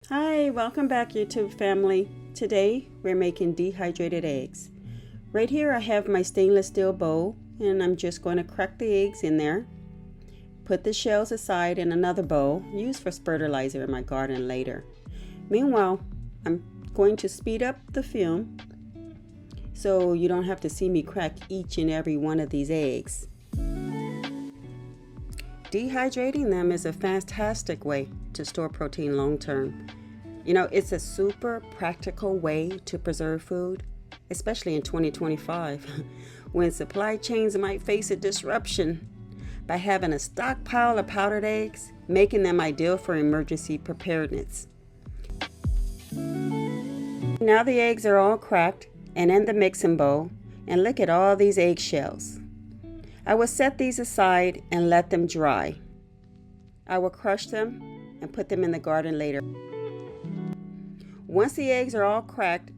Hi, welcome back YouTube family. Today we're making dehydrated eggs. Right here I have my stainless steel bowl and I'm just going to crack the eggs in there. Put the shells aside in another bowl, used for fertilizer in my garden later. Meanwhile, I'm going to speed up the film so you don't have to see me crack each and every one of these eggs. Dehydrating them is a fantastic way to store protein long term. You know, it's a super practical way to preserve food, especially in 2025, when supply chains might face a disruption. By having a stockpile of powdered eggs, making them ideal for emergency preparedness. Now the eggs are all cracked and in the mixing bowl, and look at all these eggshells. I will set these aside and let them dry. I will crush them and put them in the garden later. Once the eggs are all cracked,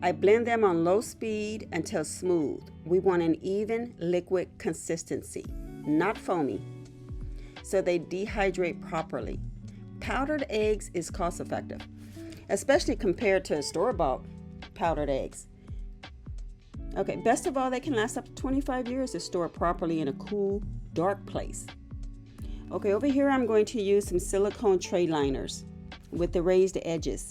I blend them on low speed until smooth. We want an even liquid consistency, not foamy, so they dehydrate properly. Powdered eggs is cost effective, especially compared to store-bought powdered eggs. Okay, best of all, they can last up to 25 years if stored properly in a cool, dark place. Okay, over here I'm going to use some silicone tray liners with the raised edges.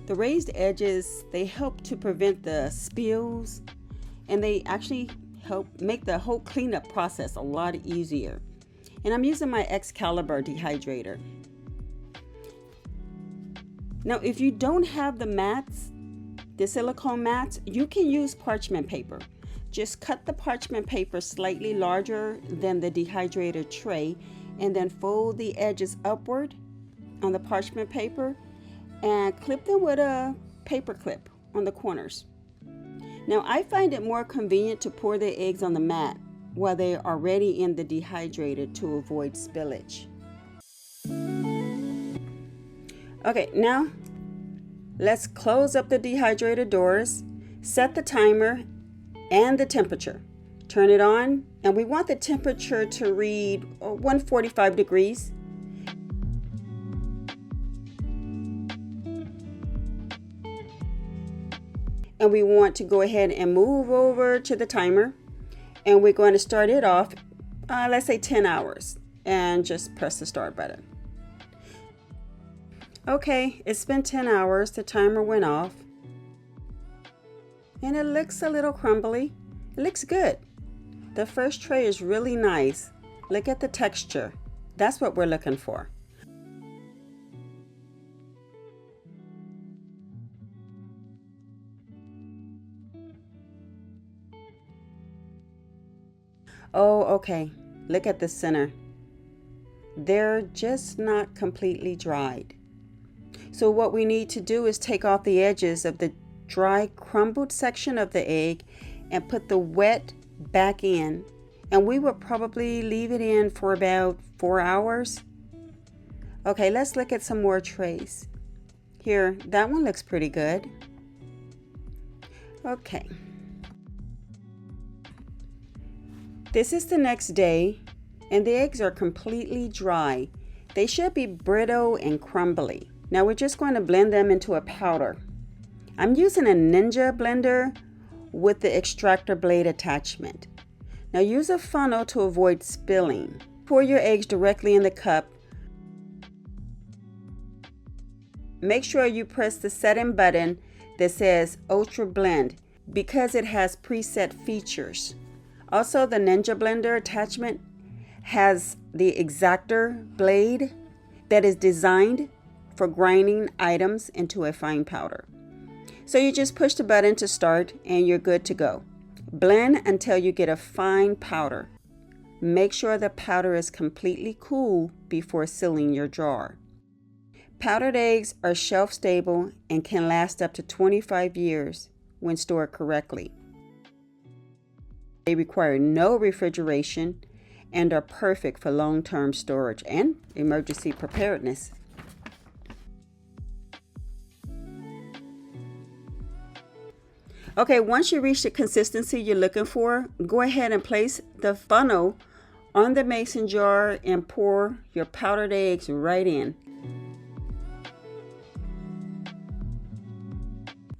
The raised edges, they help to prevent the spills, and they actually help make the whole cleanup process a lot easier. And I'm using my Excalibur dehydrator. Now, if you don't have the mats, the silicone mats, you can use parchment paper. Just cut the parchment paper slightly larger than the dehydrator tray and then fold the edges upward on the parchment paper and clip them with a paper clip on the corners. Now I find it more convenient to pour the eggs on the mat while they are already in the dehydrator to avoid spillage. Okay, now let's close up the dehydrator doors, set the timer and the temperature. Turn it on, and we want the temperature to read 145 degrees. And we want to go ahead and move over to the timer, and we're going to start it off, let's say 10 hours, and just press the start button. Okay, it's been 10 hours, the timer went off, and it looks a little crumbly. It looks good. The first tray is really nice. Look at the texture. That's what we're looking for. Oh, okay. Look at the center. They're just not completely dried. So what we need to do is take off the edges of the dry crumbled section of the egg and put the wet back in, and we will probably leave it in for about 4 hours. Okay, let's look at some more trays. Here, that one looks pretty good. Okay. This is the next day, and the eggs are completely dry. They should be brittle and crumbly. Now we're just going to blend them into a powder. I'm using a Ninja blender with the extractor blade attachment. Now use a funnel to avoid spilling. Pour your eggs directly in the cup. Make sure you press the setting button that says Ultra Blend because it has preset features. Also, the Ninja blender attachment has the exactor blade that is designed for grinding items into a fine powder. So you just push the button to start and you're good to go. Blend until you get a fine powder. Make sure the powder is completely cool before sealing your jar. Powdered eggs are shelf stable and can last up to 25 years when stored correctly. They require no refrigeration and are perfect for long-term storage and emergency preparedness. Okay, once you reach the consistency you're looking for, go ahead and place the funnel on the mason jar and pour your powdered eggs right in.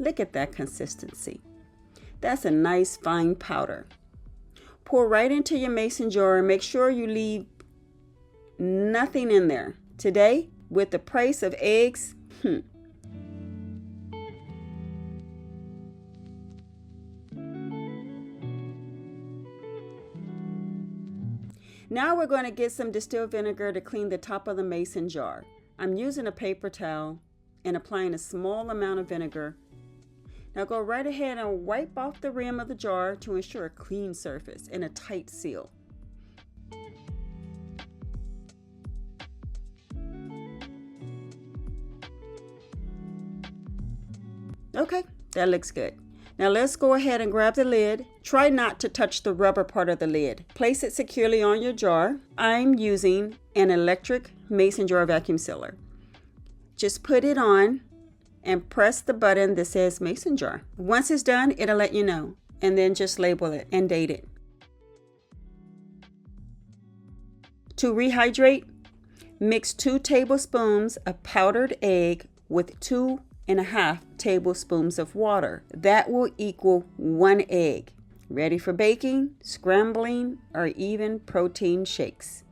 Look at that consistency. That's a nice fine powder. Pour right into your mason jar and make sure you leave nothing in there. Today, with the price of eggs, Now we're going to get some distilled vinegar to clean the top of the mason jar. I'm using a paper towel and applying a small amount of vinegar. Now go right ahead and wipe off the rim of the jar to ensure a clean surface and a tight seal. Okay, that looks good. Now let's go ahead and grab the lid. Try not to touch the rubber part of the lid. Place it securely on your jar. I'm using an electric mason jar vacuum sealer. Just put it on and press the button that says mason jar. Once it's done, it'll let you know. And then just label it and date it. To rehydrate, mix 2 tablespoons of powdered egg with 2.5 tablespoons of water. That will equal 1 egg. Ready for baking, scrambling, or even protein shakes.